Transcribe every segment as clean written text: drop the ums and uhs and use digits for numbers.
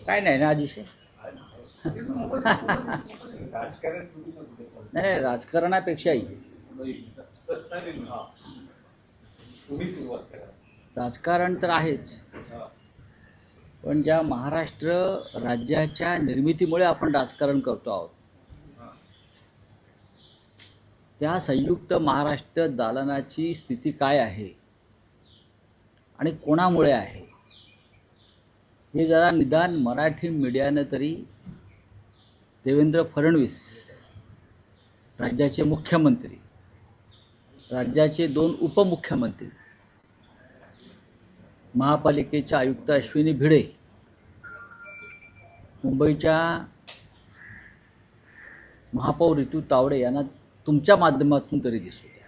काय नाही ना विषय. नाही, राजकारणापेक्षाही राजकारण तर आहेच, पण ज्या महाराष्ट्र राज्याच्या निर्मितीमुळे आपण राजकारण करतो आहोत, त्या संयुक्त महाराष्ट्र दालनाची स्थिती काय आहे आणि कोणामुळे आहे, हे जरा निदान मराठी मीडियानं तरी देवेंद्र फडणवीस राज्याचे मुख्यमंत्री, राज्याचे 2 उपमुख्यमंत्री, महापालिकेच्या आयुक्त अश्विनी भिडे, मुंबईच्या महापौर ऋतू तावडे यांना तुमच्या माध्यमातून तरी दिसू द्या.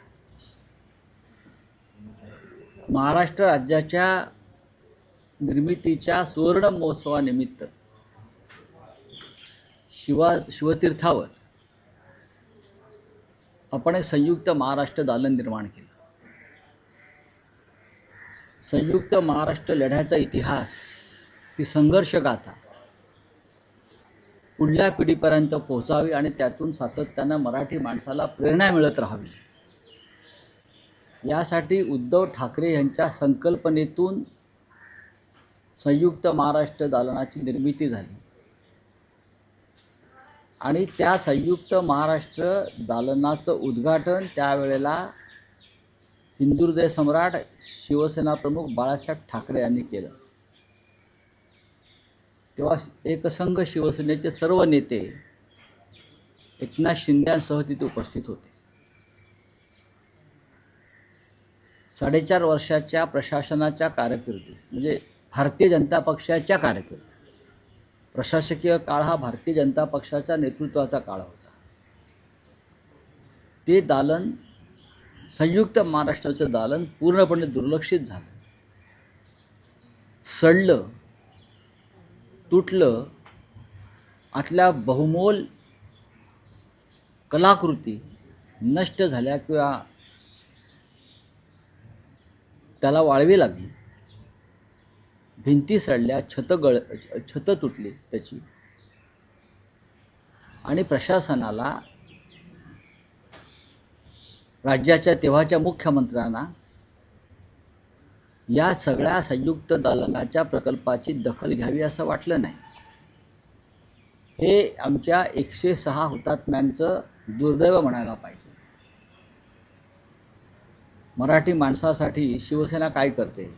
महाराष्ट्र राज्याच्या निर्मितीच्या सुवर्ण महोत्सवानिमित्त शिवतीर्थावर आपण एक संयुक्त महाराष्ट्र दालन निर्माण केलं. संयुक्त महाराष्ट्र लढ्याचा इतिहास, ती संघर्ष गाथा पुढल्या पिढीपर्यंत पोहोचावी आणि त्यातून सातत्यानं मराठी माणसाला प्रेरणा मिळत राहावी, यासाठी उद्धव ठाकरे यांच्या संकल्पनेतून संयुक्त महाराष्ट्र दालनाची निर्मिती झाली. आणि त्या संयुक्त महाराष्ट्र दालनाचं उद्घाटन त्यावेळेला हिंदुहृदय सम्राट शिवसेना प्रमुख बाळासाहेब ठाकरे यांनी केलं. तेव्हा एकसंघ शिवसेनेचे सर्व नेते एकनाथ शिंदेसह तिथे उपस्थित होते. 4.5 वर्षाच्या प्रशासनाच्या कारकिर्दीत, म्हणजे भारतीय जनता पक्षाच्या कारकिर्दीत, प्रशासकीय काळ हा भारतीय जनता पक्षाच्या नेतृत्वाचा काळ होता. ते दालन, संयुक्त महाराष्ट्राचं दालन पूर्णपणे दुर्लक्षित झालं, सडलं, तुटलं. आतल्या बहुमोल कलाकृती नष्ट झाल्या किंवा त्याला वाळवी लागली, भिंती सडल्या, छत तुटली त्याची. आणि प्रशासनाला, राज्याच्या तेव्हाच्या मुख्यमंत्र्यांना या सगळ्या संयुक्त दालनाच्या प्रकल्पाची दखल घ्यावी असं वाटलं नाही. हे आमच्या 106 हुतात्म्यांचं दुर्दैव म्हणायला पाहिजे. मराठी माणसासाठी शिवसेना काय करते?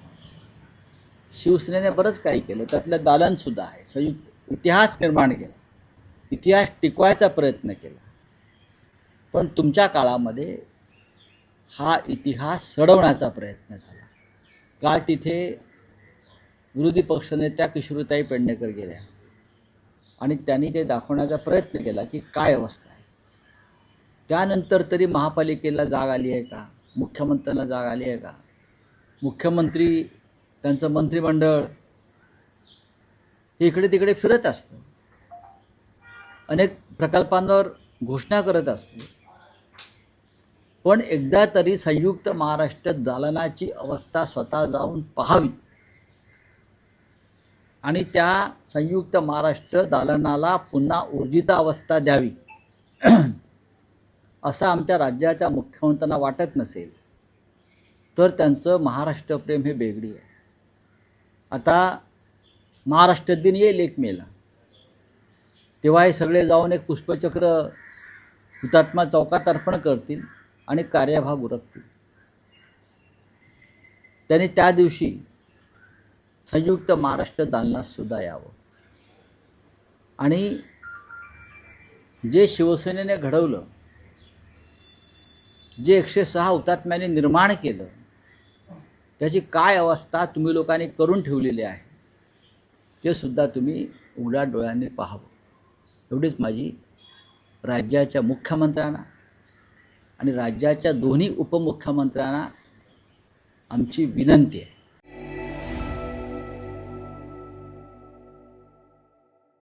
शिवसेनेने बरंच काही केलं, त्यातलं दालनसुद्धा आहे. संयुक्त इतिहास निर्माण केला, इतिहास टिकवायचा प्रयत्न केला. पण तुमच्या काळामध्ये हा इतिहास सडवण्याचा प्रयत्न झाला. काल तिथे विरोधी पक्षनेत्या किशोरीताई पेडणेकर गेल्या आणि त्यांनी ते दाखवण्याचा प्रयत्न केला की काय अवस्था आहे. त्यानंतर तरी महापालिकेला जाग आली आहे का? मुख्यमंत्र्यांना जाग आली आहे का? मुख्यमंत्री, त्यांचं मंत्रिमंडळ हे इकडे तिकडे फिरत असतं, अनेक प्रकल्पांवर घोषणा करत असते, पण एकदा तरी संयुक्त महाराष्ट्र दालनाची अवस्था स्वतः जाऊन पाहावी आणि त्या संयुक्त महाराष्ट्र दालनाला पुन्हा ऊर्जिता अवस्था द्यावी असं आमच्या राज्याच्या मुख्यमंत्र्यांना वाटत नसेल तर त्यांचं महाराष्ट्रप्रेम हे बेगडी आहे. आता महाराष्ट्र दिन येईल 1 मेला, तेव्हा हे सगळे जाऊन एक पुष्पचक्र हुतात्मा चौकात अर्पण करतील आणि कार्यभाग उरकतील. त्यांनी त्या दिवशी संयुक्त महाराष्ट्र दालनात सुद्धा यावं आणि जे शिवसेनेने घडवलं, जे 106 हुतात्म्यांनी निर्माण केलं, त्याची काय अवस्था तुम्ही लोकांनी करून ठेवलेली आहे ते सुद्धा तुम्ही उघड्या डोळ्यांनी पाहावं. एवढीच माझी राज्याच्या मुख्यमंत्र्यांना आणि राज्याच्या दोन्ही उपमुख्यमंत्र्यांना आमची विनंती आहे.